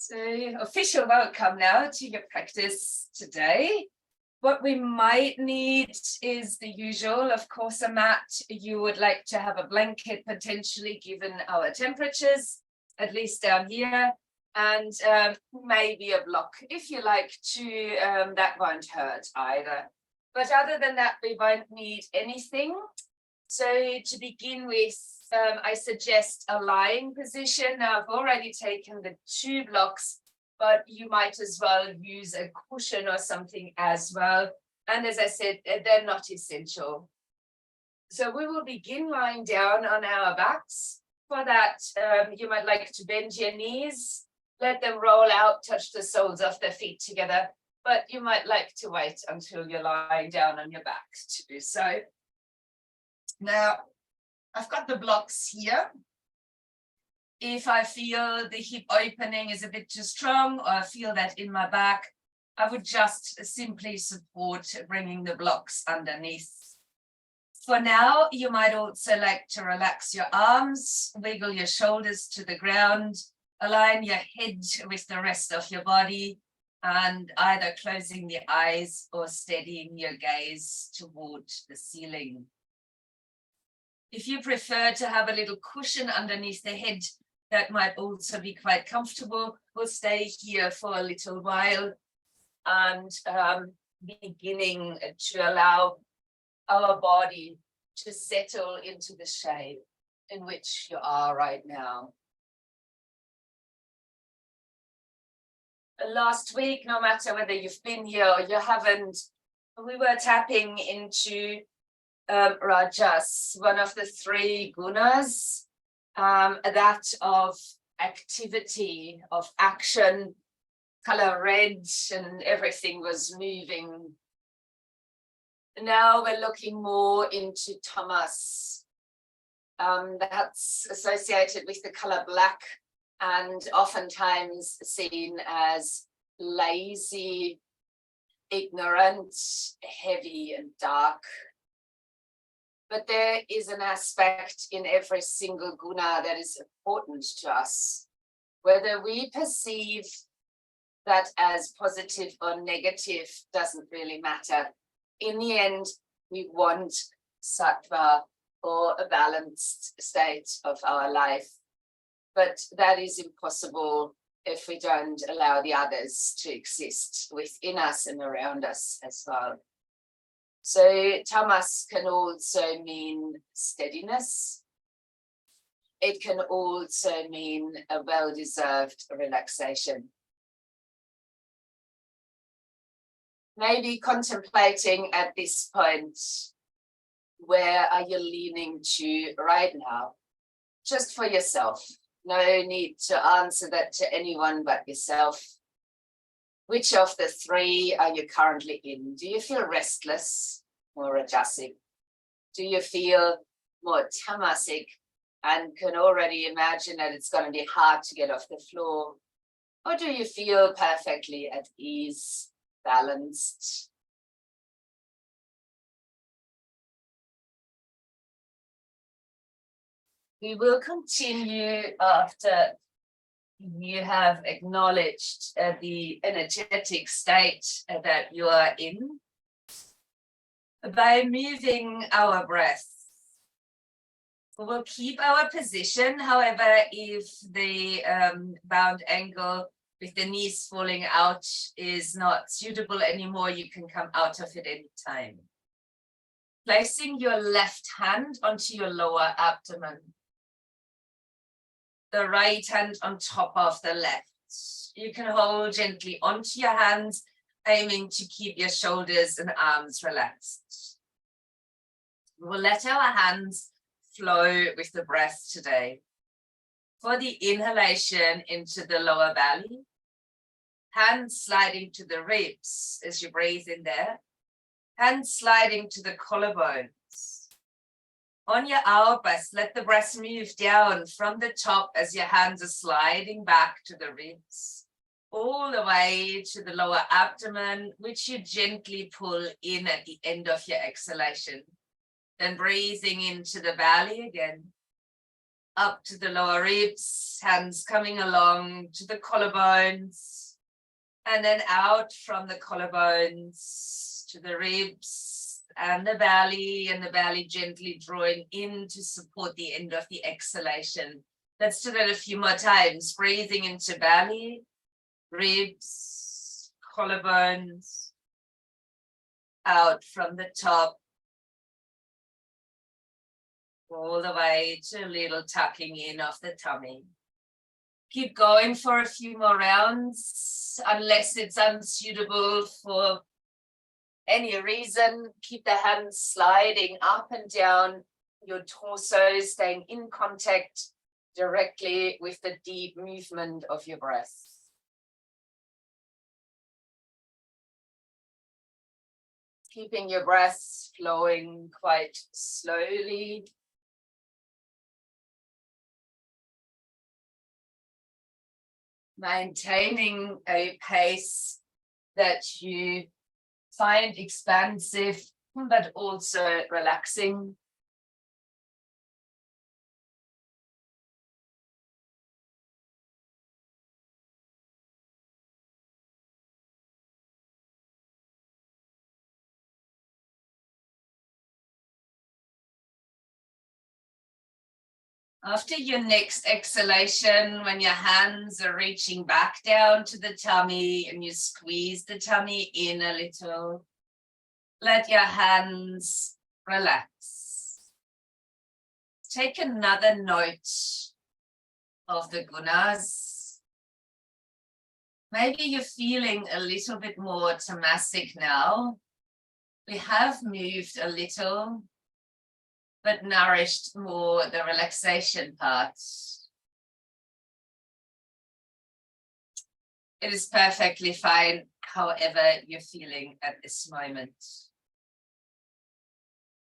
So official welcome now to your practice today. What we might need is the usual, of course, a mat. You would like to have a blanket potentially given our temperatures, at least down here, and maybe a block if you like to, that won't hurt either. But other than that, we won't need anything. So to begin with, I suggest a lying position. Now I've already taken the 2 blocks, but you might as well use a cushion or something as well. And as I said, they're not essential. So we will begin lying down on our backs. For that, you might like to bend your knees, let them roll out, touch the soles of the feet together, but you might like to wait until you're lying down on your back to do so. Now, I've got the blocks here. If I feel the hip opening is a bit too strong, or I feel that in my back, I would just simply support bringing the blocks underneath. For now, you might also like to relax your arms, wiggle your shoulders to the ground, align your head with the rest of your body, and either closing the eyes or steadying your gaze toward the ceiling. If you prefer to have a little cushion underneath the head, that might also be quite comfortable. We'll stay here for a little while and beginning to allow our body to settle into the shape in which you are right now. Last week, no matter whether you've been here or you haven't, we were tapping into Rajas, one of the 3 gunas, that of activity, of action, color red, and everything was moving. Now we're looking more into Tamas. That's associated with the color black and oftentimes seen as lazy, ignorant, heavy, and dark. But there is an aspect in every single guna that is important to us. Whether we perceive that as positive or negative doesn't really matter. In the end, we want sattva, or a balanced state of our life. But that is impossible if we don't allow the others to exist within us and around us as well. So tamas can also mean steadiness. It can also mean a well-deserved relaxation. Maybe contemplating at this point, where are you leaning to right now? Just for yourself. No need to answer that to anyone but yourself. Which of the 3 are you currently in? Do you feel restless, more rajasic? Do you feel more tamasic and can already imagine that it's going to be hard to get off the floor? Or do you feel perfectly at ease, balanced? We will continue after you have acknowledged the energetic state that you are in by moving our breath. We will keep our position. However, if the bound angle with the knees falling out is not suitable anymore, you can come out of it anytime. Placing your left hand onto your lower abdomen. The right hand on top of the left. You can hold gently onto your hands, aiming to keep your shoulders and arms relaxed. We will let our hands flow with the breath today. For the inhalation into the lower belly, hands sliding to the ribs as you breathe in there, hands sliding to the collarbones. On your out breath, let the breath move down from the top as your hands are sliding back to the ribs, all the way to the lower abdomen, which you gently pull in at the end of your exhalation. Then breathing into the belly again. up to the lower ribs, hands coming along to the collarbones, and then out from the collarbones to the ribs and the belly gently drawing in to support the end of the exhalation. Let's do that a few more times, breathing into belly, ribs, collarbones, out from the top, all the way to a little tucking in of the tummy. Keep going for a few more rounds, unless it's unsuitable for any reason. Keep the hands sliding up and down your torso, staying in contact directly with the deep movement of your breath. Keeping your breath flowing quite slowly. Maintaining a pace that you find expansive, but also relaxing. After your next exhalation, when your hands are reaching back down to the tummy and you squeeze the tummy in a little, let your hands relax. Take another note of the gunas. Maybe you're feeling a little bit more tamasic now. We have moved a little, but nourished more the relaxation part. It is perfectly fine, however you're feeling at this moment.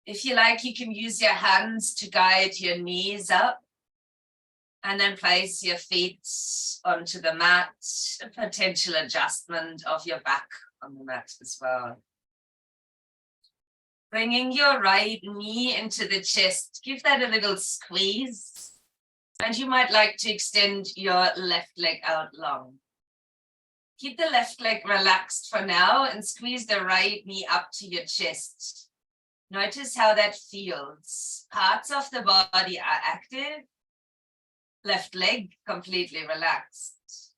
If you like, you can use your hands to guide your knees up and then place your feet onto the mat, a potential adjustment of your back on the mat as well. Bringing your right knee into the chest, give that a little squeeze. And you might like to extend your left leg out long. Keep the left leg relaxed for now and squeeze the right knee up to your chest. Notice how that feels. Parts of the body are active. Left leg completely relaxed.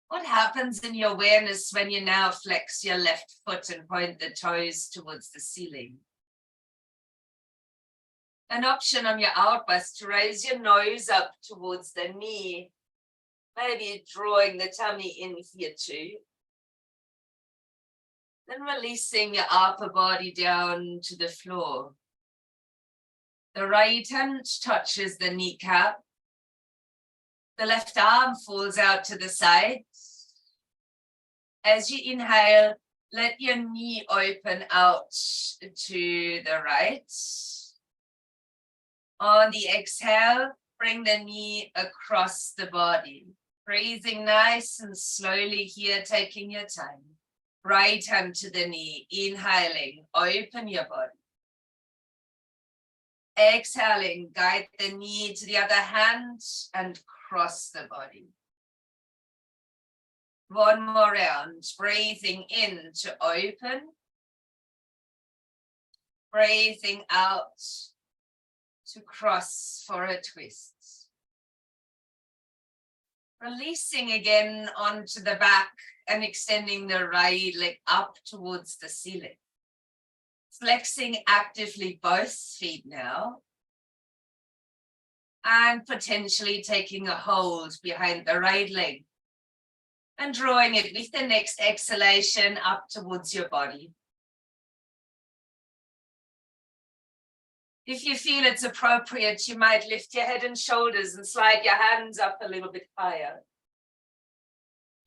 What happens in your awareness when you now flex your left foot and point the toes towards the ceiling? An option on your out breath to raise your nose up towards the knee, maybe drawing the tummy in here too. Then releasing your upper body down to the floor. The right hand touches the kneecap. The left arm falls out to the side. As you inhale, let your knee open out to the right. On the exhale, bring the knee across the body. Breathing nice and slowly here, taking your time. Right hand to the knee, inhaling, open your body. Exhaling, guide the knee to the other hand and cross the body. One more round, breathing in to open. Breathing out to cross for a twist. Releasing again onto the back and extending the right leg up towards the ceiling. Flexing actively both feet now. And potentially taking a hold behind the right leg. And drawing it with the next exhalation up towards your body. If you feel it's appropriate, you might lift your head and shoulders and slide your hands up a little bit higher.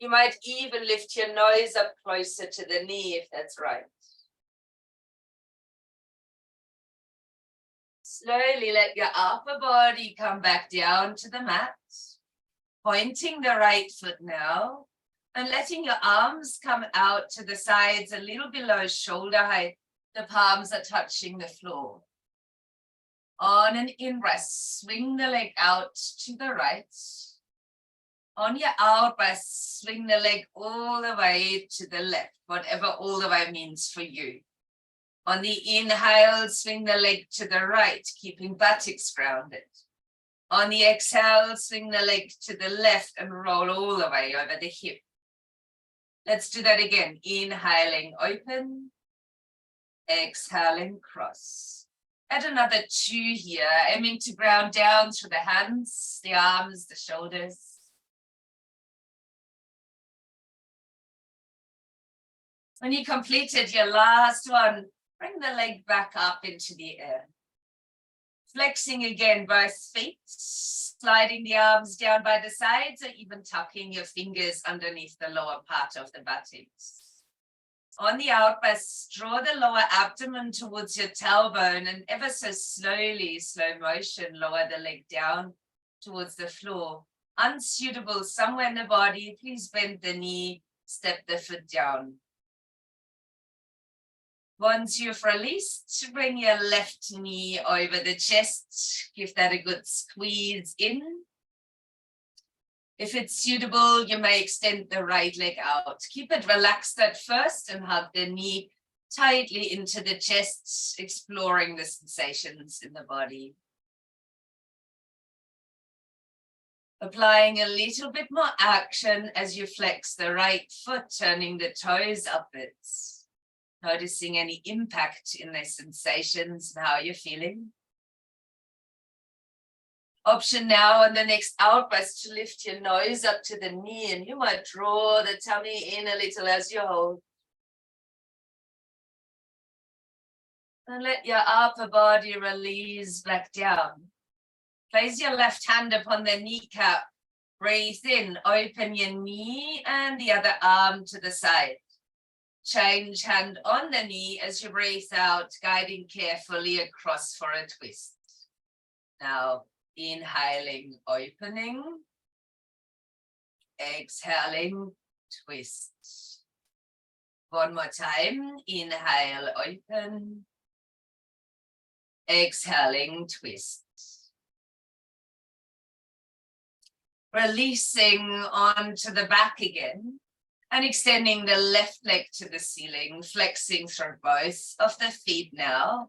You might even lift your nose up closer to the knee if that's right. Slowly let your upper body come back down to the mat, pointing the right foot now, and letting your arms come out to the sides a little below shoulder height. The palms are touching the floor. On an in-breath, swing the leg out to the right. On your out-breath, swing the leg all the way to the left, whatever all the way means for you. On the inhale, swing the leg to the right, keeping buttocks grounded. On the exhale, swing the leg to the left and roll all the way over the hip. Let's do that again. Inhaling, open. Exhaling, cross. Add another 2 here, aiming to ground down through the hands, the arms, the shoulders. When you completed your last one, bring the leg back up into the air. Flexing again, both feet, sliding the arms down by the sides or even tucking your fingers underneath the lower part of the buttocks. On the out breath, draw the lower abdomen towards your tailbone and ever so slowly, slow motion, lower the leg down towards the floor. Unsuitable somewhere in the body, please bend the knee, step the foot down. Once you've released, bring your left knee over the chest. Give that a good squeeze in. If it's suitable, you may extend the right leg out. Keep it relaxed at first and hug the knee tightly into the chest, exploring the sensations in the body. Applying a little bit more action as you flex the right foot, turning the toes upwards. Noticing any impact in their sensations and how you're feeling. Option now on the next out breath to lift your nose up to the knee, and you might draw the tummy in a little as you hold. And let your upper body release back down. Place your left hand upon the kneecap. Breathe in, open your knee and the other arm to the side. Change hand on the knee as you breathe out, guiding carefully across for a twist. Now, inhaling, opening. Exhaling, twist. One more time. Inhale, open. Exhaling, twist. Releasing onto the back again. And extending the left leg to the ceiling, flexing through both of the feet now.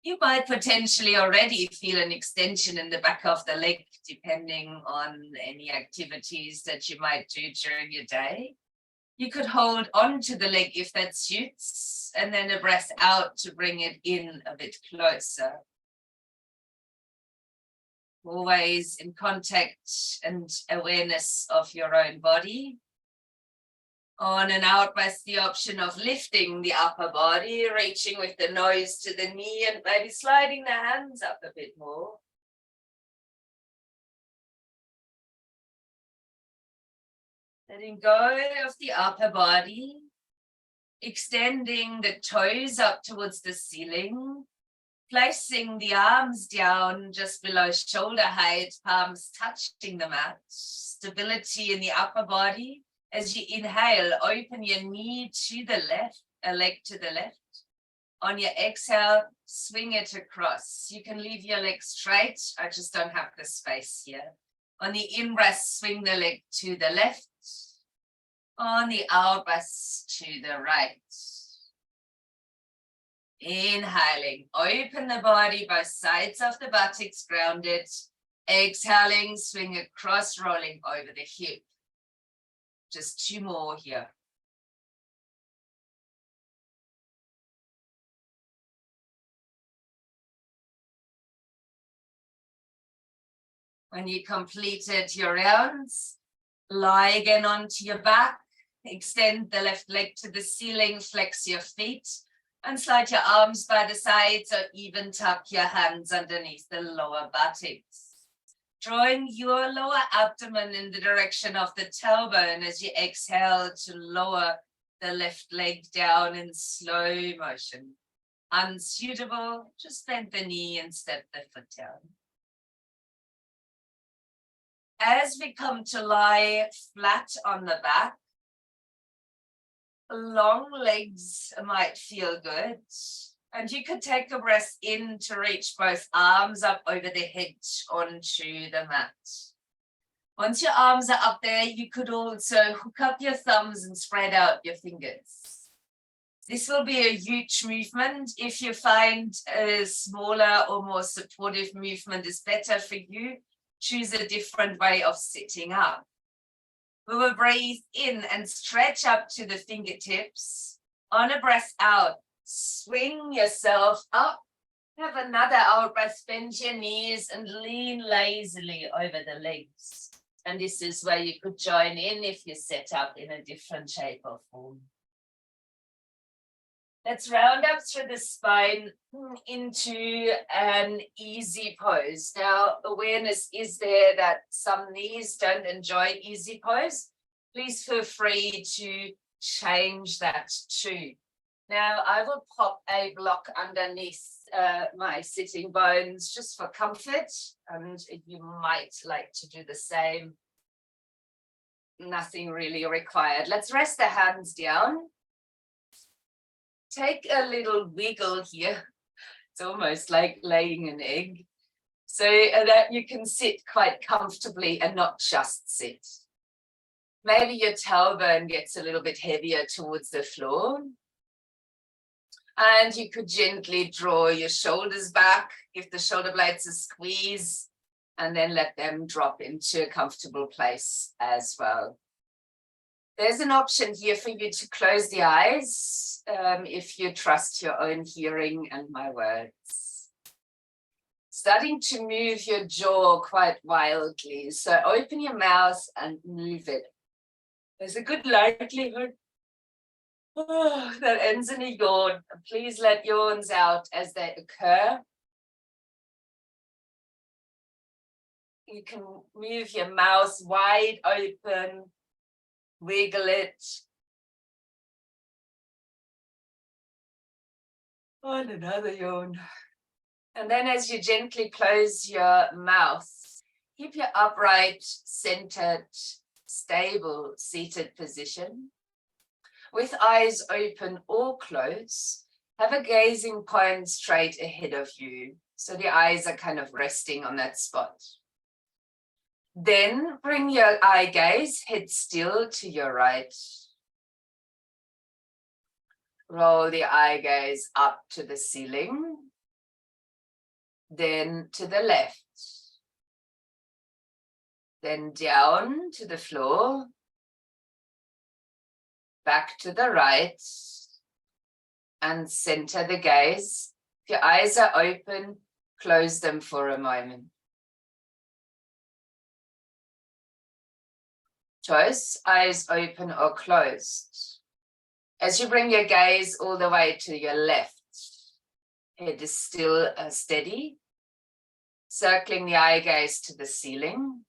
You might potentially already feel an extension in the back of the leg, depending on any activities that you might do during your day. You could hold on to the leg if that suits, and then a breath out to bring it in a bit closer. Always in contact and awareness of your own body. On an out breath, the option of lifting the upper body, reaching with the nose to the knee and maybe sliding the hands up a bit more. Letting go of the upper body, extending the toes up towards the ceiling, placing the arms down just below shoulder height, palms touching the mat, stability in the upper body. As you inhale, open your knee to the left, a leg to the left. On your exhale, swing it across. You can leave your leg straight. I just don't have the space here. On the in-breath, swing the leg to the left. On the out-breath, to the right. Inhaling, open the body, both sides of the buttocks grounded. Exhaling, swing across, rolling over the hip. Just 2 more here. When you completed your rounds, lie again onto your back, extend the left leg to the ceiling, flex your feet, and slide your arms by the sides or even tuck your hands underneath the lower buttocks. Drawing your lower abdomen in the direction of the tailbone as you exhale to lower the left leg down in slow motion. Unsuitable, just bend the knee and step the foot down. As we come to lie flat on the back, long legs might feel good. And you could take a breath in to reach both arms up over the head onto the mat. Once your arms are up there, you could also hook up your thumbs and spread out your fingers. This will be a huge movement. If you find a smaller or more supportive movement is better for you, choose a different way of sitting up. We will breathe in and stretch up to the fingertips. On a breath out, swing yourself up. Have another out breath, bend your knees and lean lazily over the legs. And this is where you could join in if you set up in a different shape or form. Let's round up through the spine into an easy pose. Now, awareness is there that some knees don't enjoy easy pose. Please feel free to change that too. Now, I will pop a block underneath my sitting bones just for comfort, and you might like to do the same. Nothing really required. Let's rest the hands down. Take a little wiggle here. It's almost like laying an egg, so that you can sit quite comfortably and not just sit. Maybe your tailbone gets a little bit heavier towards the floor. And you could gently draw your shoulders back, give the shoulder blades a squeeze, and then let them drop into a comfortable place as well. There's an option here for you to close the eyes if you trust your own hearing and my words. Starting to move your jaw quite wildly. So open your mouth and move it. There's a good likelihood that ends in a yawn. Please let yawns out as they occur. You can move your mouth wide open, wiggle it. And another yawn. And then as you gently close your mouth, keep your upright, centered, stable, seated position. With eyes open or closed, have a gazing point straight ahead of you. So the eyes are kind of resting on that spot. Then bring your eye gaze, head still to your right. Roll the eye gaze up to the ceiling. Then to the left. Then down to the floor. Back to the right, and center the gaze. If your eyes are open, close them for a moment. Choice, eyes open or closed. As you bring your gaze all the way to your left, head is still steady, circling the eye gaze to the ceiling,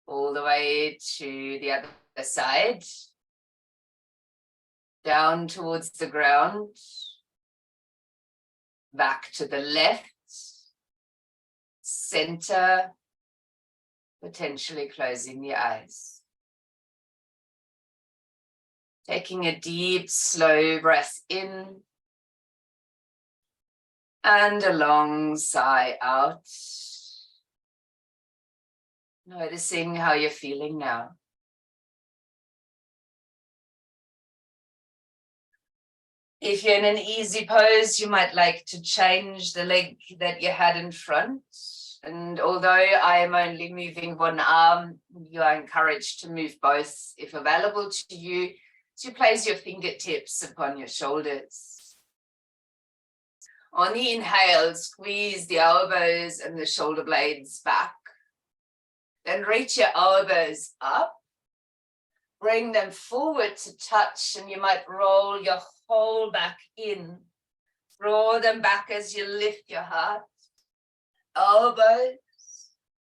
all the way to the other side, down towards the ground, back to the left, center, potentially closing the eyes. Taking a deep, slow breath in and a long sigh out. Noticing how you're feeling now. If you're in an easy pose, you might like to change the leg that you had in front. And although I am only moving one arm, you are encouraged to move both if available to you. So you place your fingertips upon your shoulders. On the inhale, squeeze the elbows and the shoulder blades back. Then reach your elbows up. Bring them forward to touch, and you might roll your whole back in. Draw them back as you lift your heart. Elbows,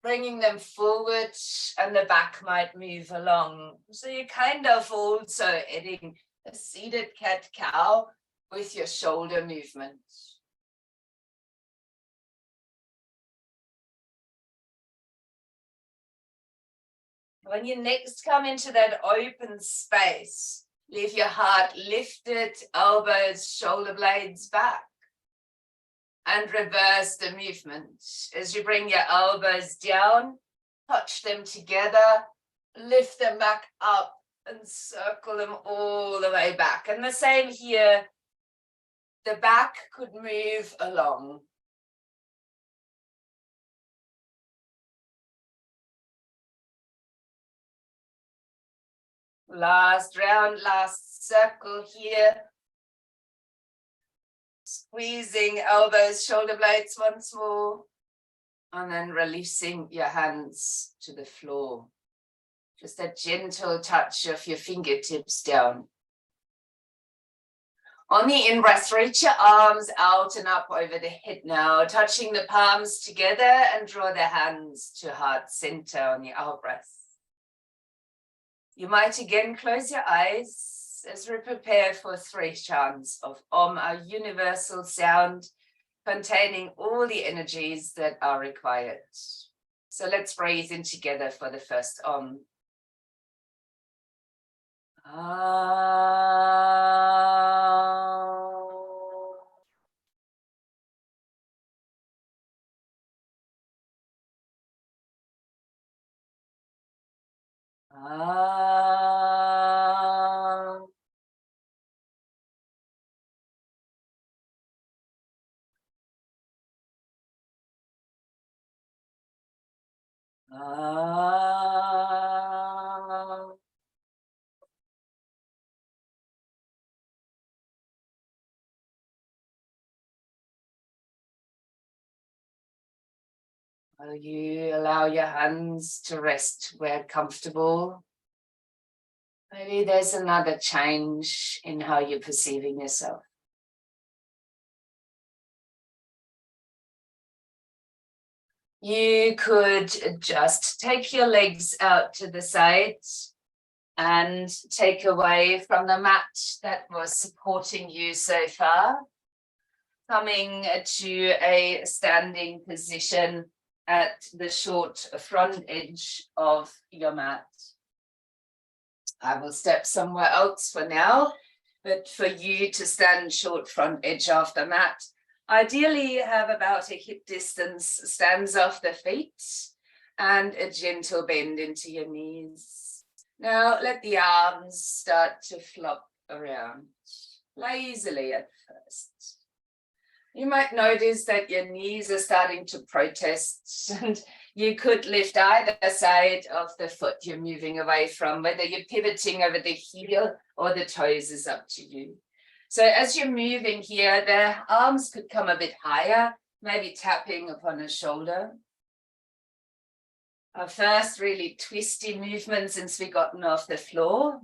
bringing them forward, and the back might move along. So you're kind of also adding a seated cat-cow with your shoulder movement. When you next come into that open space, Leave your heart lifted, elbows, shoulder blades back. And reverse the movement. As you bring your elbows down, touch them together, lift them back up, and circle them all the way back. And the same here, the back could move along. Last round, last circle here. Squeezing elbows, shoulder blades once more. And then releasing your hands to the floor. Just a gentle touch of your fingertips down. On the in-breath, reach your arms out and up over the head now, touching the palms together and draw the hands to heart center on the out-breath. You might again close your eyes as we prepare for 3 chants of Om, our universal sound, containing all the energies that are required. So let's breathe in together for the first Om. Will you allow your hands to rest where comfortable? Maybe there's another change in how you're perceiving yourself. You could just take your legs out to the sides and take away from the mat that was supporting you so far, coming to a standing position at the short front edge of your mat. I will step somewhere else for now, but for you to stand short front edge of the mat, ideally have about a hip distance stands off the feet and a gentle bend into your knees. Now let the arms start to flop around lazily at first. You might notice that your knees are starting to protest, and you could lift either side of the foot you're moving away from, whether you're pivoting over the heel or the toes is up to you. So as you're moving here, the arms could come a bit higher, maybe tapping upon a shoulder. Our first really twisty movement since we gotten off the floor.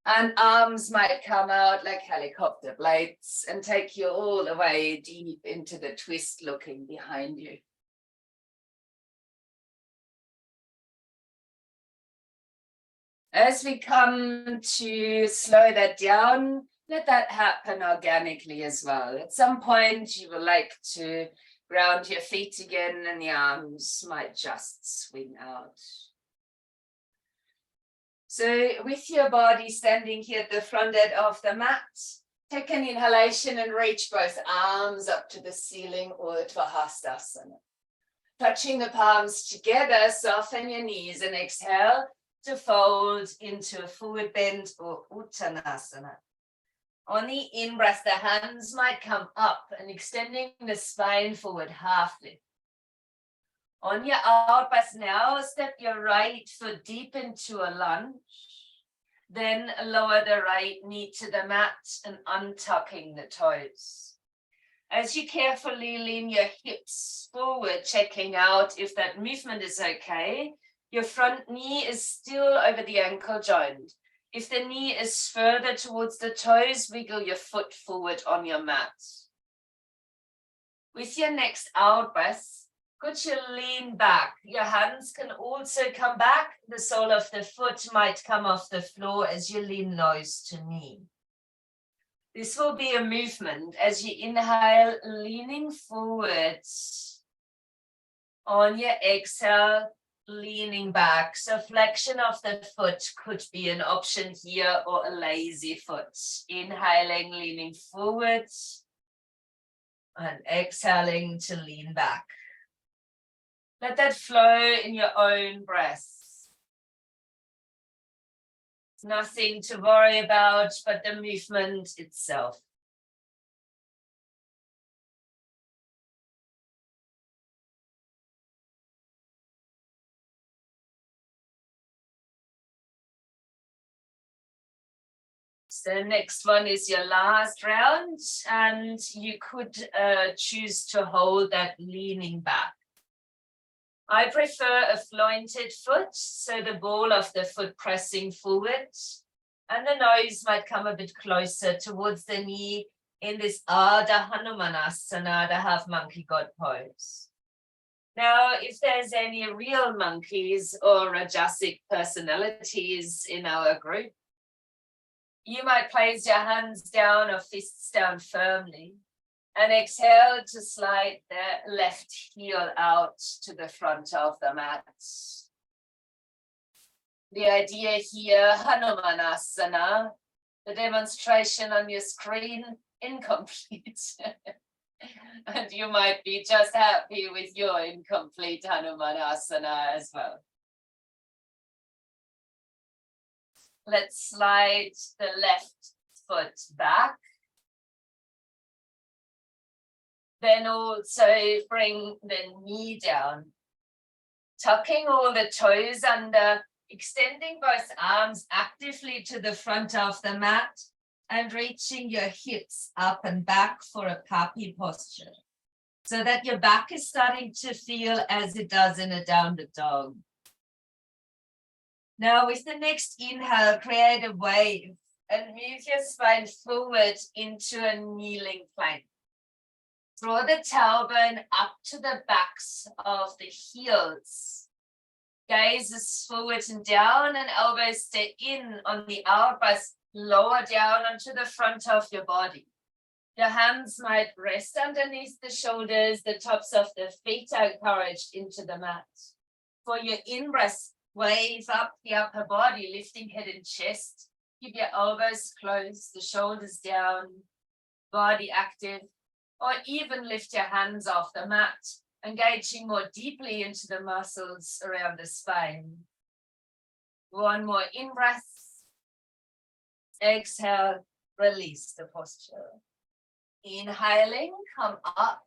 And arms might come out like helicopter blades and take you all the way deep into the twist looking behind you. As we come to slow that down, let that happen organically as well. At some point, you will like to ground your feet again and the arms might just swing out. So with your body standing here at the front end of the mat, take an inhalation and reach both arms up to the ceiling or Utthahastasana. Touching the palms together, soften your knees and exhale to fold into a forward bend or Uttanasana. On the in-breath, the hands might come up and extending the spine forward, half lift. On your out-breath now, step your right foot deep into a lunge. Then lower the right knee to the mat and untucking the toes. As you carefully lean your hips forward, checking out if that movement is okay, your front knee is still over the ankle joint. If the knee is further towards the toes, wiggle your foot forward on your mat. With your next out breath, could you lean back? Your hands can also come back. The sole of the foot might come off the floor as you lean nose to knee. This will be a movement as you inhale, leaning forward. On your exhale, leaning back. So flexion of the foot could be an option here, or a lazy foot. Inhaling, leaning forward, and exhaling to lean back. Let that flow in your own breath. Nothing to worry about but the movement itself. So next one is your last round, and you could choose to hold that leaning back. I prefer a flointed foot, so the ball of the foot pressing forward, and the nose might come a bit closer towards the knee in this Ardha Hanumanasana, the half monkey god pose. Now, if there's any real monkeys or Rajasic personalities in our group, you might place your hands down or fists down firmly and exhale to slide the left heel out to the front of the mat. The idea here, Hanumanasana, the demonstration on your screen, incomplete. And you might be just happy with your incomplete Hanumanasana as well. Let's slide the left foot back. Then also bring the knee down, tucking all the toes under, extending both arms actively to the front of the mat, and reaching your hips up and back for a papi posture, so that your back is starting to feel as it does in a downward dog. Now with the next inhale, create a wave and move your spine forward into a kneeling plank. Draw the tailbone up to the backs of the heels. Gaze is forward and down, and elbows stay in on the outburst, lower down onto the front of your body. Your hands might rest underneath the shoulders, the tops of the feet are encouraged into the mat. For your in-breath, wave up the upper body, lifting head and chest. Keep your elbows closed, the shoulders down, body active, or even lift your hands off the mat, engaging more deeply into the muscles around the spine. One more in-breath. Exhale, release the posture. Inhaling, come up.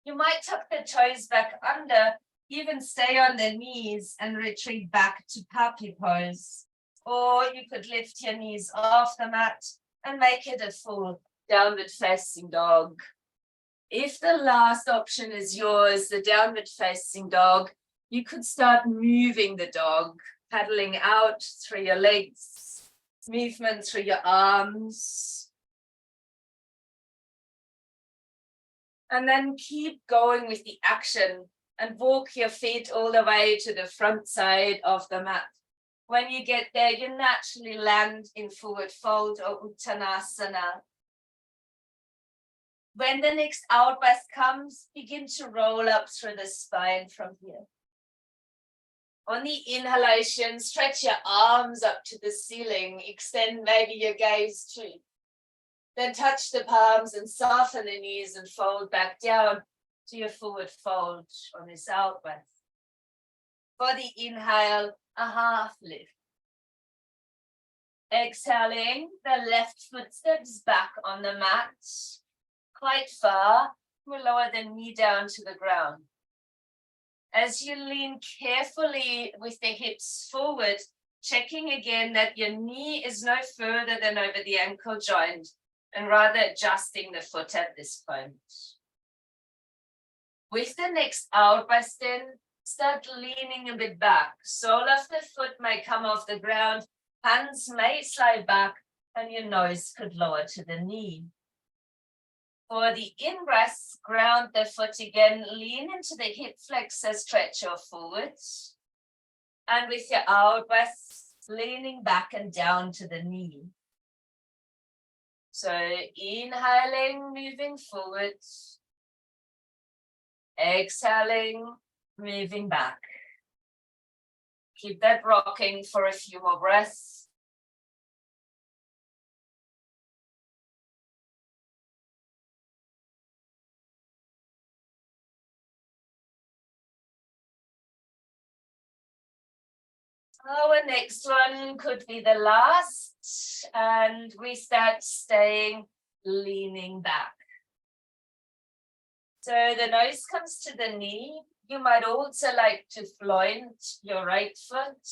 You might tuck the toes back under, even stay on the knees and retreat back to papi pose. Or you could lift your knees off the mat and make it a full downward facing dog. If the last option is yours, the downward facing dog, you could start moving the dog, paddling out through your legs, movement through your arms. And then keep going with the action and walk your feet all the way to the front side of the mat. When you get there, you naturally land in forward fold or Uttanasana. When the next out breath comes, begin to roll up through the spine from here. On the inhalation, stretch your arms up to the ceiling, extend maybe your gaze too. Then touch the palms and soften the knees and fold back down to your forward fold on this out breath. For the inhale, a half lift. Exhaling, the left foot steps back on the mat. Quite far, we'll lower the knee down to the ground. As you lean carefully with the hips forward, checking again that your knee is no further than over the ankle joint, and rather adjusting the foot at this point. With the next out breath, then start leaning a bit back. Sole of the foot may come off the ground, hands may slide back, and your nose could lower to the knee. For the in-breath, ground the foot again, lean into the hip flexor, stretch your forwards. And with your out breath, leaning back and down to the knee. So inhaling, moving forwards. Exhaling, moving back. Keep that rocking for a few more breaths. Our next one could be the last, and we start staying leaning back. So the nose comes to the knee. You might also like to flaunt your right foot.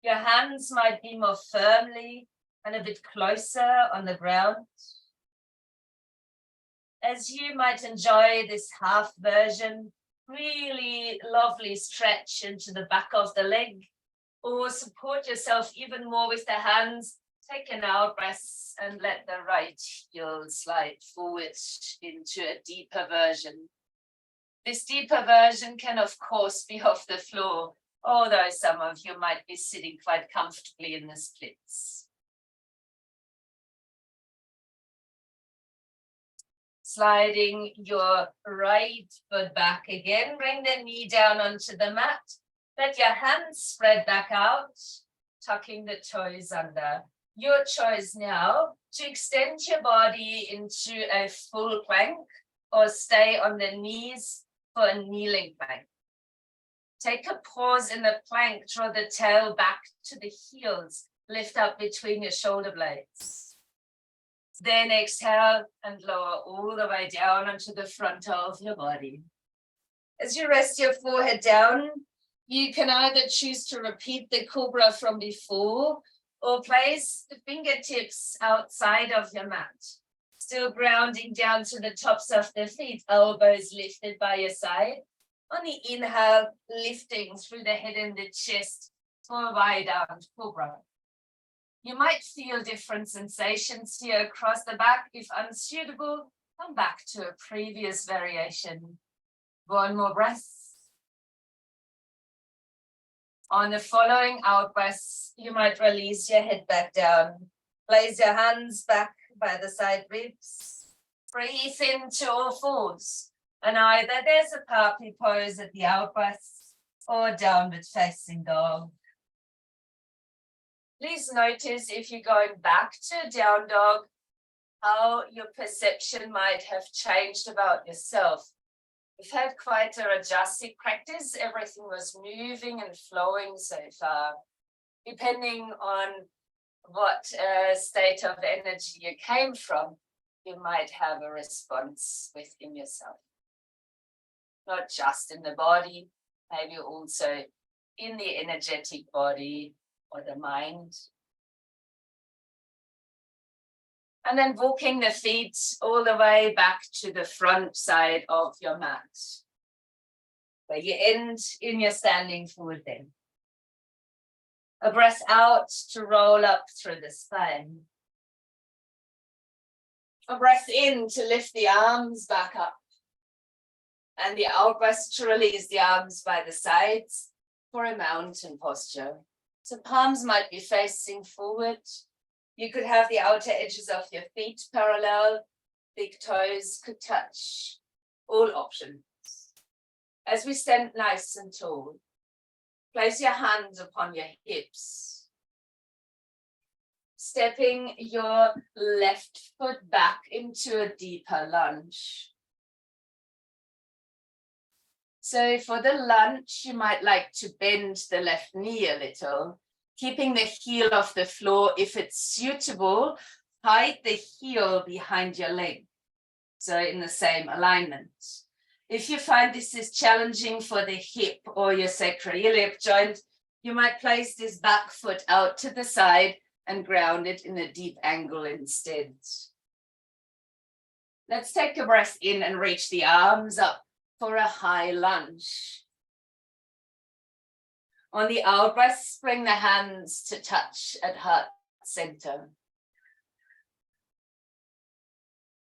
Your hands might be more firmly and a bit closer on the ground. As you might enjoy this half version, really lovely stretch into the back of the leg, or support yourself even more with the hands. Take an out breath and let the right heel slide forward into a deeper version. This deeper version can, of course, be off the floor, although some of you might be sitting quite comfortably in the splits. Sliding your right foot back again, bring the knee down onto the mat. Let your hands spread back out, tucking the toes under. Your choice now to extend your body into a full plank or stay on the knees for a kneeling plank. Take a pause in the plank, draw the tail back to the heels, lift up between your shoulder blades. Then exhale and lower all the way down onto the front of your body. As you rest your forehead down, you can either choose to repeat the cobra from before or place the fingertips outside of your mat, still grounding down to the tops of the feet, elbows lifted by your side. On the inhale, lifting through the head and the chest for a wide armed cobra. You might feel different sensations here across the back. If unsuitable, come back to a previous variation. One more breath. On the following out breaths, you might release your head back down. Place your hands back by the side ribs. Breathe into all fours. And either there's a puppy pose at the out breaths or downward facing dog. Please notice if you're going back to down dog, how your perception might have changed about yourself. We've had quite a rajasic practice. Everything was moving and flowing so far. Depending on what state of energy you came from, you might have a response within yourself. Not just in the body, maybe also in the energetic body or the mind. And then walking the feet all the way back to the front side of your mat, where you end in your standing forward then. A breath out to roll up through the spine. A breath in to lift the arms back up. And the out breath to release the arms by the sides for a mountain posture. So palms might be facing forward. You could have the outer edges of your feet parallel. Big toes could touch. All options. As we stand nice and tall, place your hands upon your hips. Stepping your left foot back into a deeper lunge. So for the lunge, you might like to bend the left knee a little, keeping the heel off the floor. If it's suitable, hide the heel behind your leg, so in the same alignment. If you find this is challenging for the hip or your sacroiliac joint, you might place this back foot out to the side and ground it in a deep angle instead. Let's take a breath in and reach the arms up for a high lunge. On the out breath, bring the hands to touch at heart center.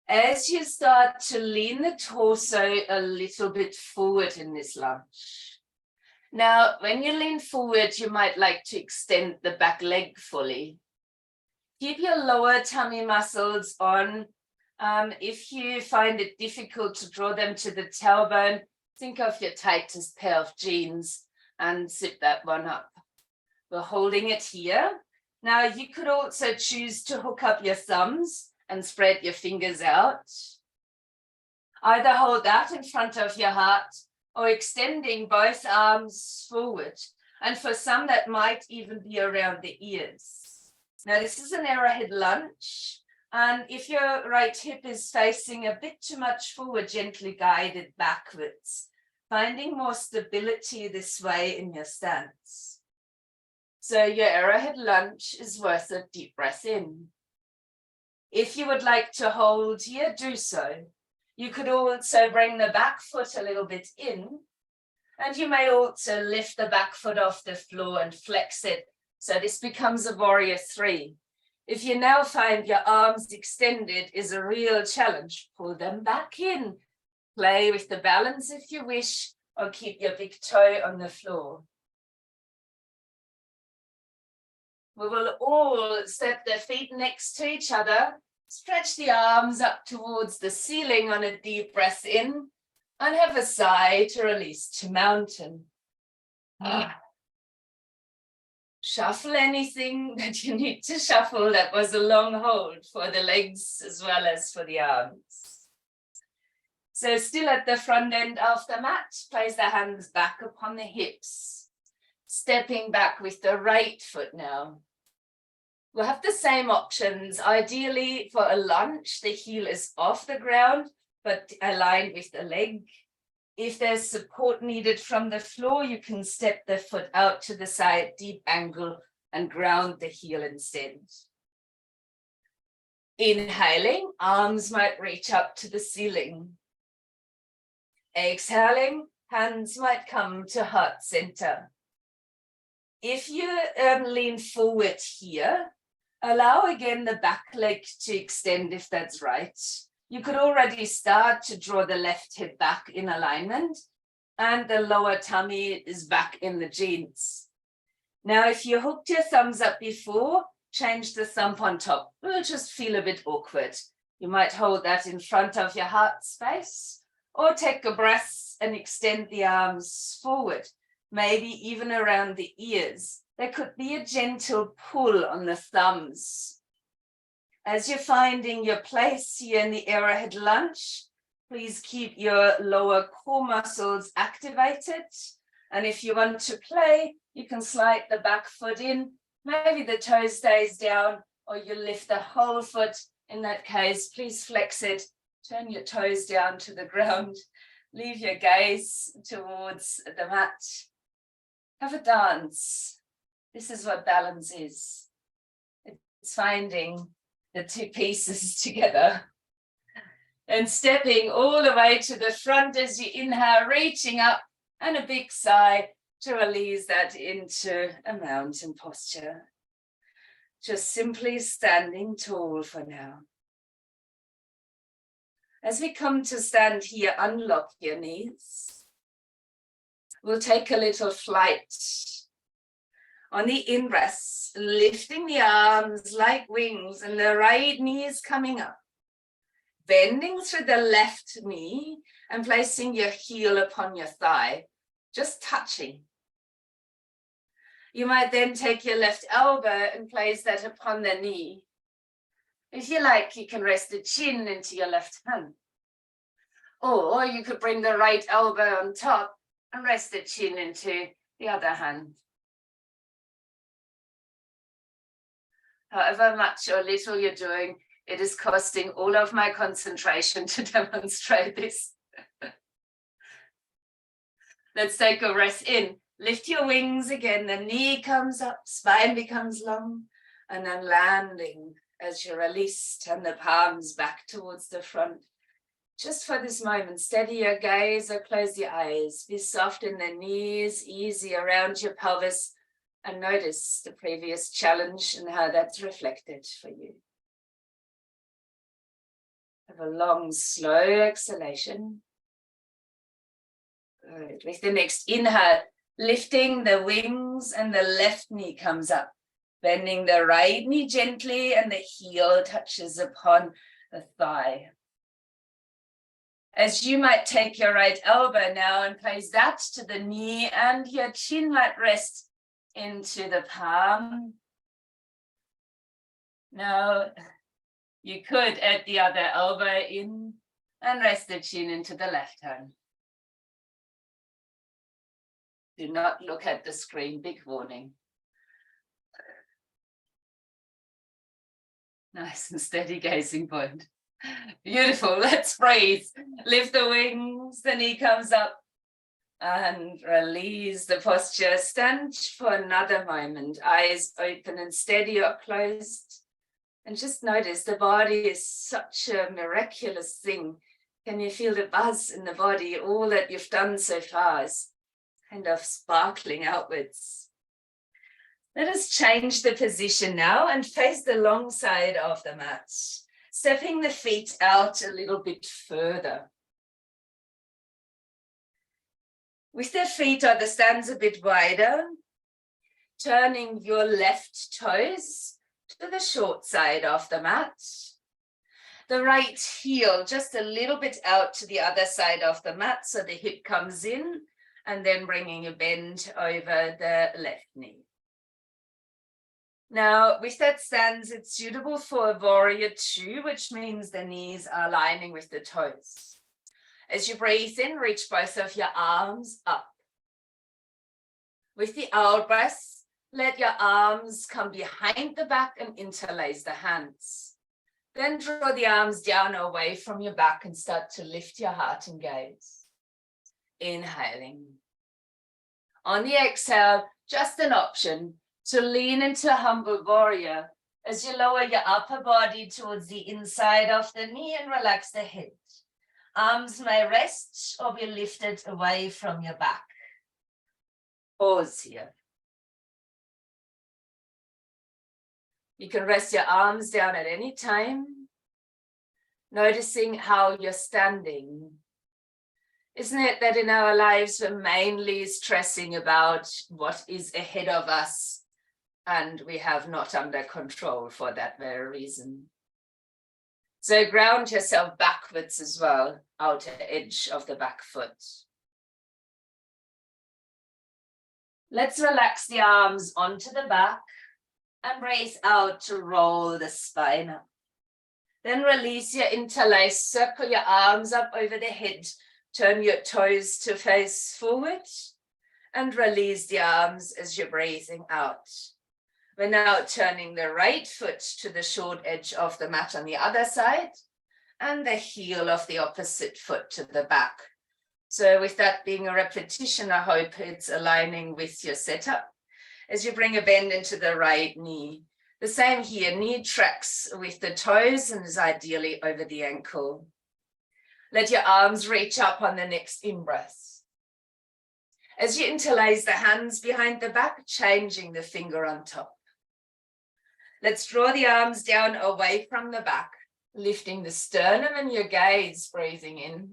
As you start to lean the torso a little bit forward in this lunge. Now, when you lean forward, you might like to extend the back leg fully. Keep your lower tummy muscles on. If you find it difficult to draw them to the tailbone, think of your tightest pair of jeans and zip that one up. We're holding it here. Now you could also choose to hook up your thumbs and spread your fingers out. Either hold that in front of your heart or extending both arms forward. And for some, that might even be around the ears. Now this is an arrowhead lunge. And if your right hip is facing a bit too much forward, gently guide it backwards, finding more stability this way in your stance. So your arrowhead lunge is worth a deep breath in. If you would like to hold here, do so. You could also bring the back foot a little bit in, and you may also lift the back foot off the floor and flex it. So this becomes a warrior 3. If you now find your arms extended is a real challenge, pull them back in. Play with the balance if you wish, or keep your big toe on the floor. We will all step the feet next to each other, stretch the arms up towards the ceiling on a deep breath in, and have a sigh to release to mountain. Shuffle anything that you need to shuffle. That was a long hold for the legs as well as for the arms. So still at the front end of the mat, place the hands back upon the hips, stepping back with the right foot now. We'll have the same options. Ideally for a lunge, the heel is off the ground, but aligned with the leg. If there's support needed from the floor, you can step the foot out to the side, deep angle, and ground the heel instead. Inhaling, arms might reach up to the ceiling. Exhaling, hands might come to heart center. If you lean forward here, allow again the back leg to extend if that's right. You could already start to draw the left hip back in alignment, and the lower tummy is back in the jeans. Now, if you hooked your thumbs up before, change the thumb on top. It will just feel a bit awkward. You might hold that in front of your heart space, or take a breath and extend the arms forward, maybe even around the ears. There could be a gentle pull on the thumbs. As you're finding your place here in the arrowhead lunge, please keep your lower core muscles activated. And if you want to play, you can slide the back foot in. Maybe the toe stays down, or you lift the whole foot. In that case, please flex it. Turn your toes down to the ground. Leave your gaze towards the mat. Have a dance. This is what balance is. It's finding the two pieces together and stepping all the way to the front as you inhale, reaching up, and a big sigh to release that into a mountain posture. Just simply standing tall for now. As we come to stand here, unlock your knees. We'll take a little flight. On the in-breath, lifting the arms like wings and the right knee is coming up. Bending through the left knee and placing your heel upon your thigh, just touching. You might then take your left elbow and place that upon the knee. If you like, you can rest the chin into your left hand. Or you could bring the right elbow on top and rest the chin into the other hand. However much or little you're doing, it is costing all of my concentration to demonstrate this. Let's take a breath in. Lift your wings again. The knee comes up, spine becomes long, and then landing as you release, turn the palms back towards the front. Just for this moment, steady your gaze or close your eyes. Be soft in the knees, easy around your pelvis, and notice the previous challenge and how that's reflected for you. Have a long, slow exhalation. Good. With the next inhale, lifting the wings and the left knee comes up. Bending the right knee gently and the heel touches upon the thigh. As you might take your right elbow now and place that to the knee, and your chin might rest into the palm. Now, you could add the other elbow in and rest the chin into the left hand. Do not look at the screen, big warning. Nice and steady gazing point. Beautiful, let's breathe. Lift the wings, the knee comes up and release the posture. Stand for another moment, eyes open and steady or closed. And just notice the body is such a miraculous thing. Can you feel the buzz in the body? All that you've done so far is kind of sparkling outwards. Let us change the position now and face the long side of the mat, stepping the feet out a little bit further. With the feet or the stands a bit wider, turning your left toes to the short side of the mat. The right heel just a little bit out to the other side of the mat so the hip comes in, and then bringing a bend over the left knee. Now, with that stance, it's suitable for a warrior two, which means the knees are aligning with the toes. As you breathe in, reach both of your arms up. With the out breath, let your arms come behind the back and interlace the hands. Then draw the arms down away from your back and start to lift your heart and gaze. Inhaling. On the exhale, just an option to lean into humble warrior as you lower your upper body towards the inside of the knee and relax the head. Arms may rest or be lifted away from your back. Pause here. You can rest your arms down at any time, noticing how you're standing. Isn't it that in our lives we're mainly stressing about what is ahead of us, and we have not under control for that very reason? So ground yourself backwards as well, outer edge of the back foot. Let's relax the arms onto the back and breathe out to roll the spine up. Then release your interlace, circle your arms up over the head, turn your toes to face forward, and release the arms as you're breathing out. We're now turning the right foot to the short edge of the mat on the other side, and the heel of the opposite foot to the back. So with that being a repetition, I hope it's aligning with your setup. As you bring a bend into the right knee. The same here, knee tracks with the toes and is ideally over the ankle. Let your arms reach up on the next in-breath. As you interlace the hands behind the back, changing the finger on top. Let's draw the arms down away from the back, lifting the sternum and your gaze, breathing in.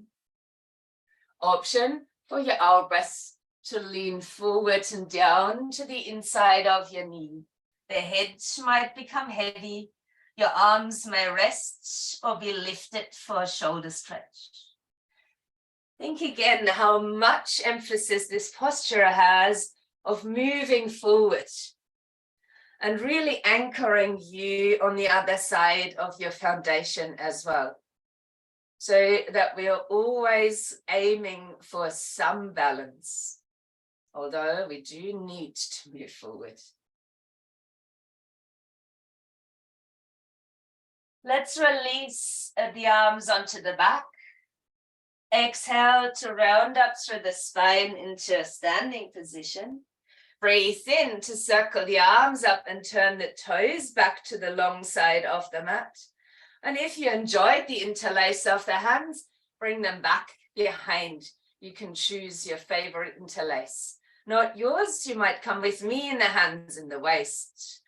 Option for your out breath to lean forward and down to the inside of your knee. The head might become heavy. Your arms may rest or be lifted for a shoulder stretch. Think again how much emphasis this posture has of moving forward and really anchoring you on the other side of your foundation as well. So that we are always aiming for some balance, although we do need to move forward. Let's release the arms onto the back. Exhale to round up through the spine into a standing position. Breathe in to circle the arms up and turn the toes back to the long side of the mat. And if you enjoyed the interlace of the hands, bring them back behind. You can choose your favorite interlace. Not yours, you might come with me in the hands and the waist.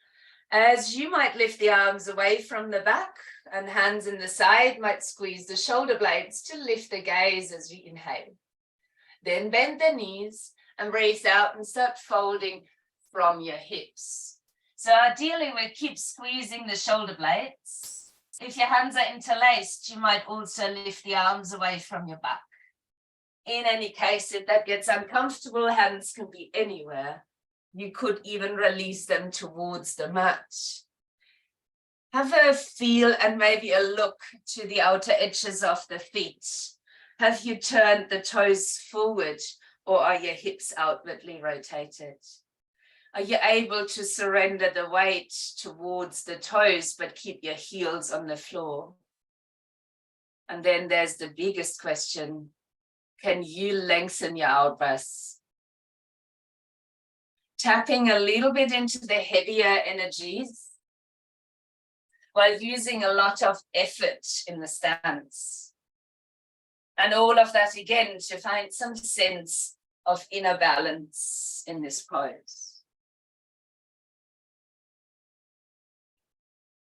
As you might lift the arms away from the back and hands in the side might squeeze the shoulder blades to lift the gaze as you inhale. Then bend the knees and breathe out and start folding from your hips. So ideally we keep squeezing the shoulder blades. If your hands are interlaced, you might also lift the arms away from your back. In any case, if that gets uncomfortable, hands can be anywhere. You could even release them towards the mat. Have a feel and maybe a look to the outer edges of the feet. Have you turned the toes forward, or are your hips outwardly rotated? Are you able to surrender the weight towards the toes, but keep your heels on the floor? And then there's the biggest question. Can you lengthen your out-breaths? Tapping a little bit into the heavier energies while using a lot of effort in the stance. And all of that again to find some sense of inner balance in this pose.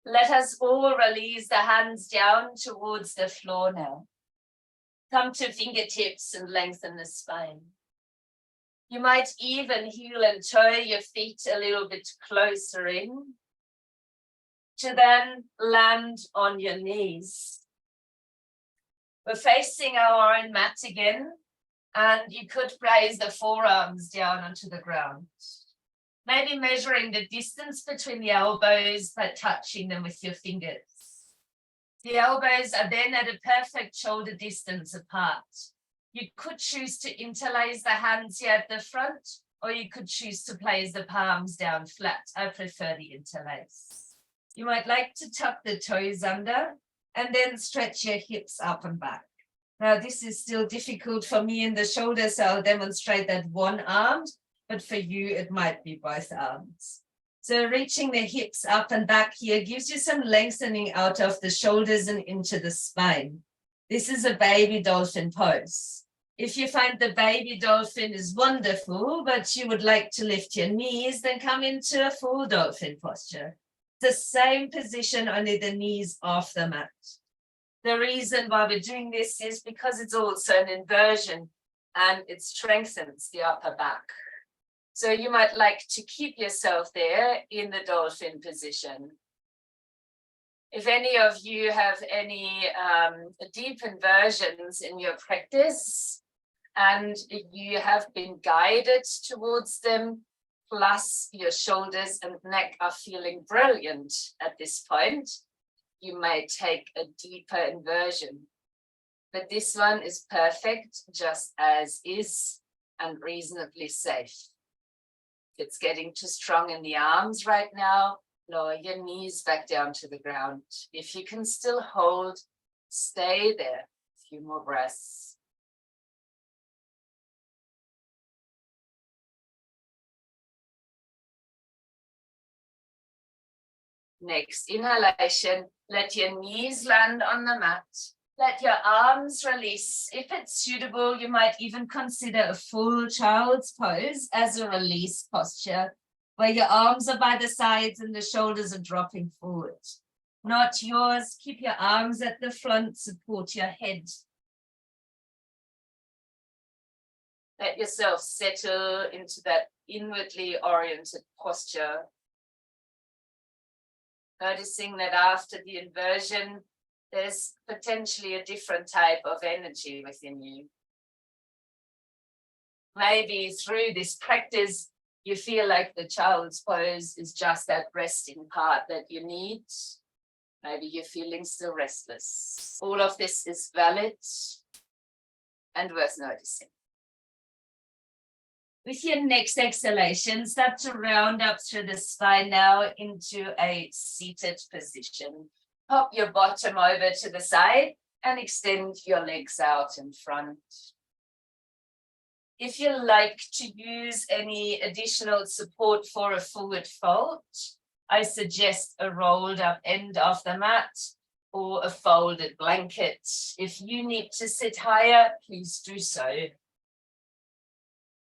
Let us all release the hands down towards the floor now. Come to fingertips and lengthen the spine. You might even heel and toe your feet a little bit closer in, to then land on your knees. We're facing our own mat again, and you could place the forearms down onto the ground. Maybe measuring the distance between the elbows by touching them with your fingers. The elbows are then at a perfect shoulder distance apart. You could choose to interlace the hands here at the front, or you could choose to place the palms down flat. I prefer the interlace. You might like to tuck the toes under and then stretch your hips up and back. Now, this is still difficult for me in the shoulder, so I'll demonstrate that one-armed, but for you, it might be both arms. So reaching the hips up and back here gives you some lengthening out of the shoulders and into the spine. This is a baby dolphin pose. If you find the baby dolphin is wonderful, but you would like to lift your knees, then come into a full dolphin posture. The same position, only the knees off the mat. The reason why we're doing this is because it's also an inversion and it strengthens the upper back. So you might like to keep yourself there in the dolphin position. If any of you have any deep inversions in your practice and you have been guided towards them, plus your shoulders and neck are feeling brilliant at this point, you may take a deeper inversion. But this one is perfect just as is and reasonably safe. If it's getting too strong in the arms right now, lower your knees back down to the ground. If you can still hold, stay there. A few more breaths. Next inhalation, let your knees land on the mat. Let your arms release. If it's suitable, you might even consider a full child's pose as a release posture, where your arms are by the sides and the shoulders are dropping forward. Not yours. Keep your arms at the front, support your head. Let yourself settle into that inwardly oriented posture. Noticing that after the inversion, there's potentially a different type of energy within you. Maybe through this practice, you feel like the child's pose is just that resting part that you need. Maybe you're feeling still restless. All of this is valid and worth noticing. With your next exhalation, start to round up through the spine now into a seated position. Pop your bottom over to the side and extend your legs out in front. If you like to use any additional support for a forward fold, I suggest a rolled up end of the mat or a folded blanket. If you need to sit higher, please do so.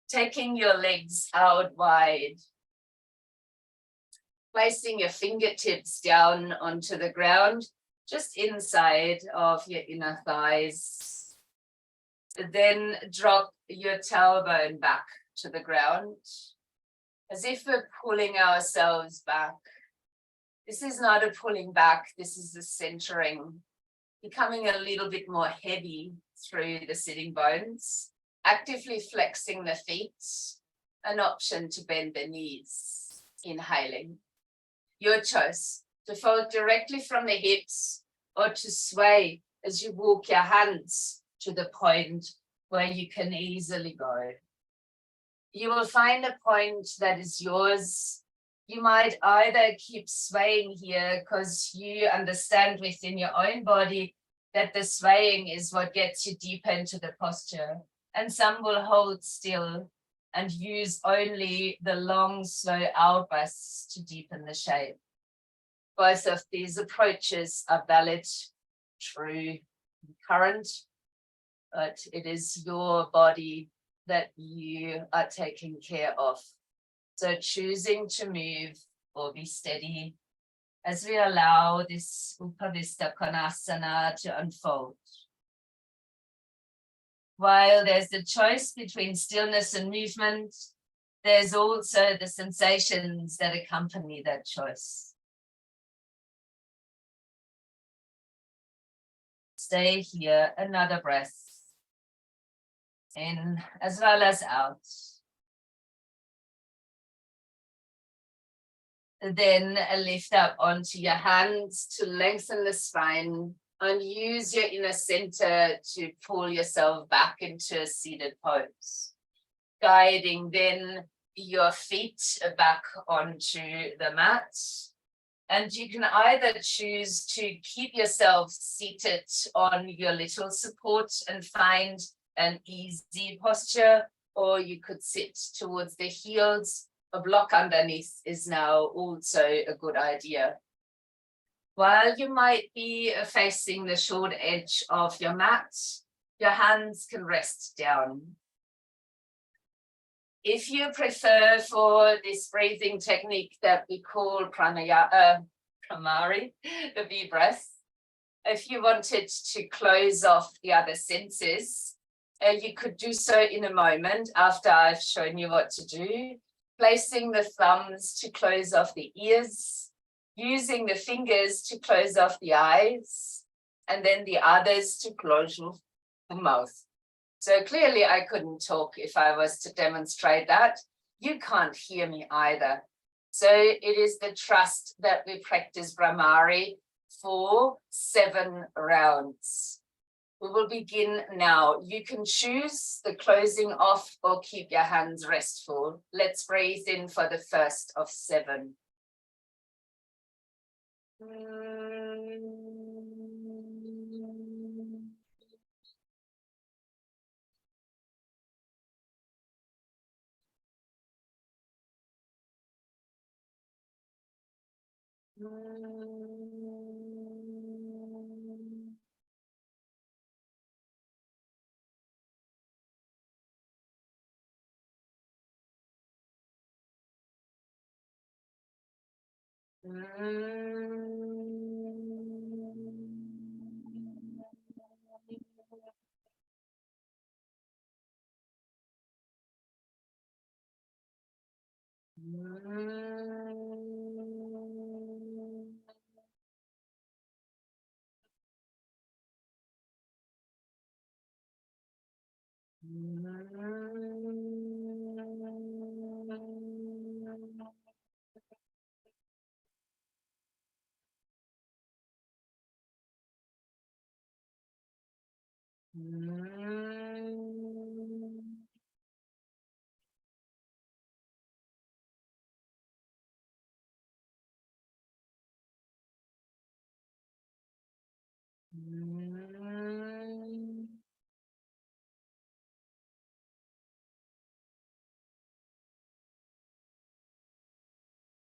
Taking your legs out wide. Placing your fingertips down onto the ground, just inside of your inner thighs. Then drop your tailbone back to the ground, as if we're pulling ourselves back. This is not a pulling back, this is a centering, becoming a little bit more heavy through the sitting bones, actively flexing the feet an option to bend the knees, inhaling. Your choice, to fold directly from the hips or to sway as you walk your hands to the point where you can easily go. You will find a point that is yours. You might either keep swaying here because you understand within your own body that the swaying is what gets you deeper into the posture. And some will hold still and use only the long, slow out breaths to deepen the shape. Both of these approaches are valid, true, current, but it is your body that you are taking care of. So choosing to move or be steady as we allow this Upavista Konasana to unfold. While there's the choice between stillness and movement, there's also the sensations that accompany that choice. Stay here, another breath, in as well as out. Then lift up onto your hands to lengthen the spine and use your inner center to pull yourself back into a seated pose. Guiding then your feet back onto the mat. And you can either choose to keep yourself seated on your little support and find an easy posture, or you could sit towards the heels. A block underneath is now also a good idea. While you might be facing the short edge of your mat, your hands can rest down. If you prefer for this breathing technique that we call pranayama, the V breath, if you wanted to close off the other senses, you could do so in a moment after I've shown you what to do, placing the thumbs to close off the ears, using the fingers to close off the eyes, and then the others to close off the mouth. So clearly I couldn't talk if I was to demonstrate that. You can't hear me either. So it is the trust that we practice Brahmari for 7 rounds. We will begin now. You can choose the closing off or keep your hands restful. Let's breathe in for the first of 7.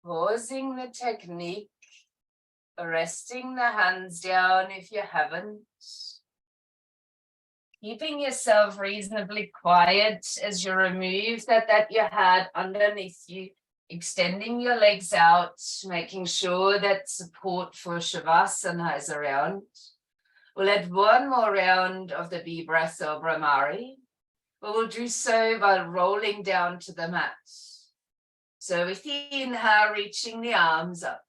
Pausing the technique, resting the hands down if you haven't. Keeping yourself reasonably quiet as you remove that you had underneath you, extending your legs out, making sure that support for Shavasana is around. We'll add one more round of the bee breath or Brahmari, but we'll do so by rolling down to the mat. So with the inhale, reaching the arms up.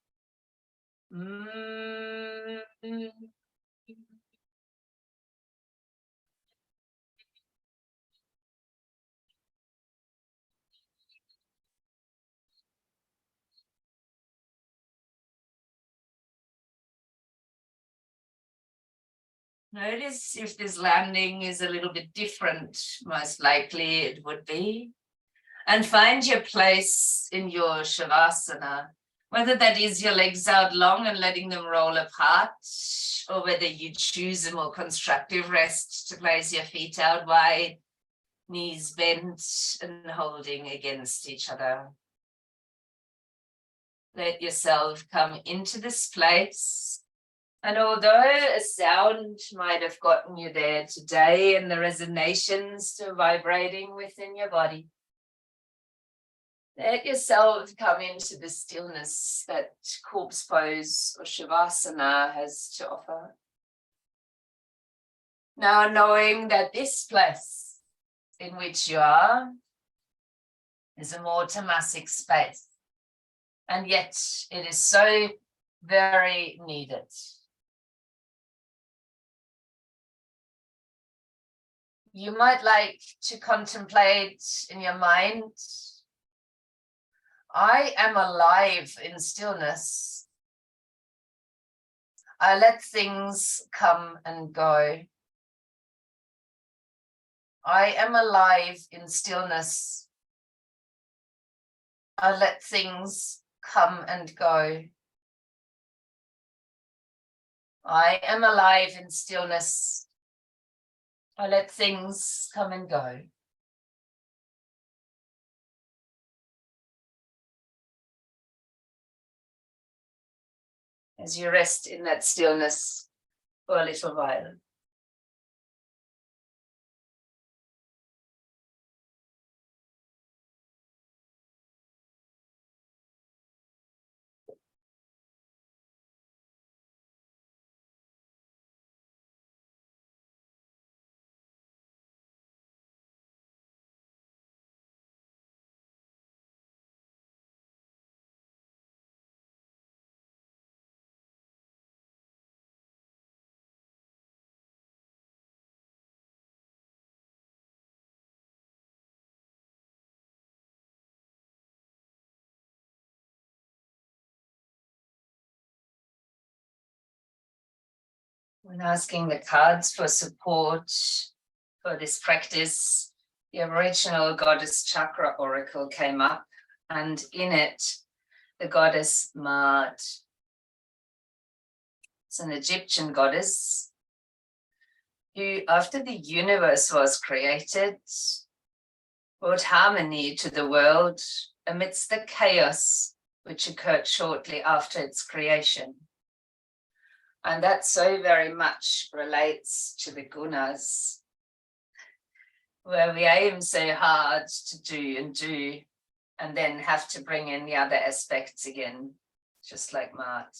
Notice if this landing is a little bit different, most likely it would be. And find your place in your Shavasana, whether that is your legs out long and letting them roll apart, or whether you choose a more constructive rest to place your feet out wide, knees bent and holding against each other. Let yourself come into this place. And although a sound might have gotten you there today and the resonations still vibrating within your body, let yourself come into the stillness that corpse pose or Shavasana has to offer. Now knowing that this place in which you are is a more tamasic space, and yet it is so very needed. You might like to contemplate in your mind, I am alive in stillness. I let things come and go. I am alive in stillness. I let things come and go. I am alive in stillness. I let things come and go. As you rest in that stillness for a little while. When asking the cards for support for this practice, the original goddess chakra oracle came up, and in it, the goddess Maat. It's an Egyptian goddess who, after the universe was created, brought harmony to the world amidst the chaos which occurred shortly after its creation. And that so very much relates to the gunas, where we aim so hard to do, and then have to bring in the other aspects again, just like Maat.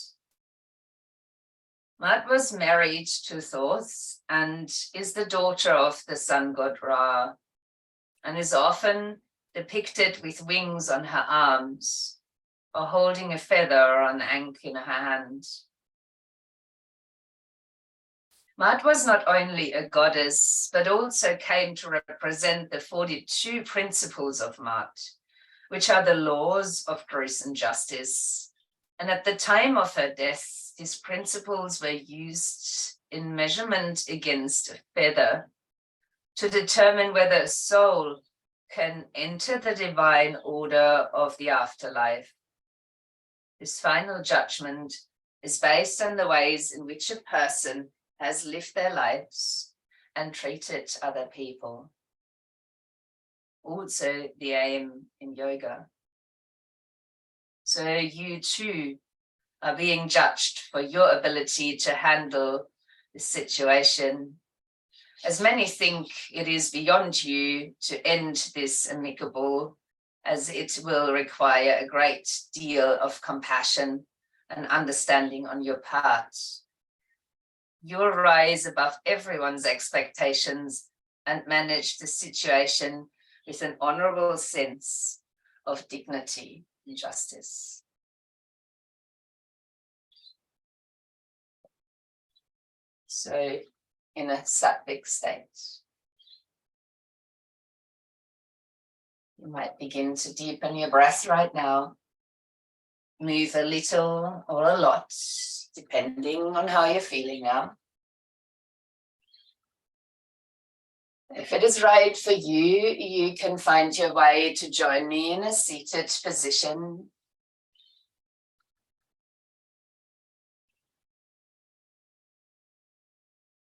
Maat was married to Thoth and is the daughter of the sun god Ra, and is often depicted with wings on her arms or holding a feather or an ankh in her hand. Maat was not only a goddess, but also came to represent the 42 principles of Maat, which are the laws of truth and justice. And at the time of her death, these principles were used in measurement against a feather to determine whether a soul can enter the divine order of the afterlife. This final judgment is based on the ways in which a person has lived their lives and treated other people. Also the aim in yoga. So you too are being judged for your ability to handle the situation, as many think it is beyond you to end this amicable, as it will require a great deal of compassion and understanding on your part. You'll rise above everyone's expectations and manage the situation with an honorable sense of dignity and justice. So, in a sattvic state, you might begin to deepen your breath right now. Move a little or a lot, depending on how you're feeling now. If it is right for you, you can find your way to join me in a seated position.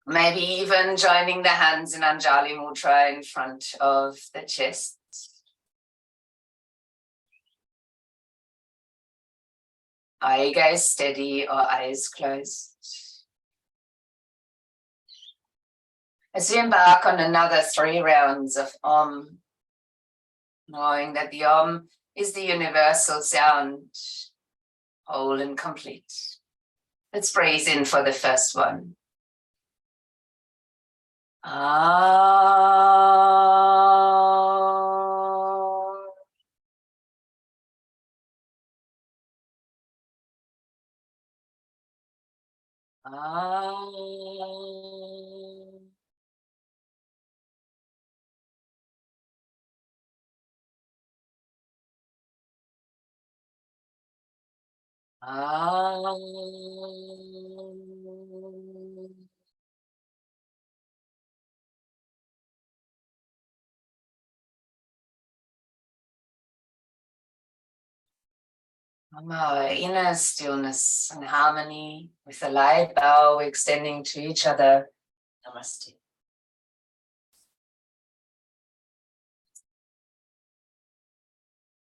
Maybe even joining the hands in Anjali Mudra in front of the chest. Eye gaze steady or eyes closed. As we embark on another 3 rounds of Om, knowing that the Om is the universal sound, whole and complete. Let's breathe in for the first one. From our inner stillness and harmony with a light bow extending to each other. Namaste.